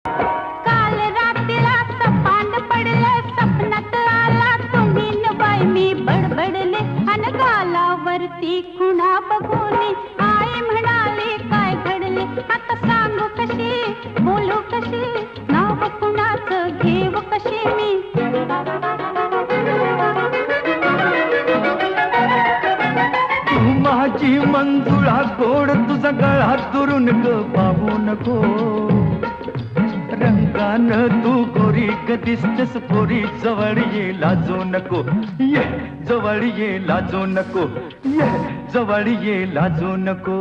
काल रात्रीला सपान पडलं, स्वप्नात आला तुम्ही न बाई, मी बडबडले अन गालावरती खुणा बघून आई म्हणाली काय घडले, आता सांगू कशी बोलू कशी, नाव कुणाचं घेऊ कशी मी. माझी मंजुळा गोड तुझा गळा दुरून ग पाहू नको, रंगानं तू गोरी ग दिसतेस पोरी, जवळ ये लाजू नको, ये जवळ ये लाजू नको, ये जवळ ये लाजू नको.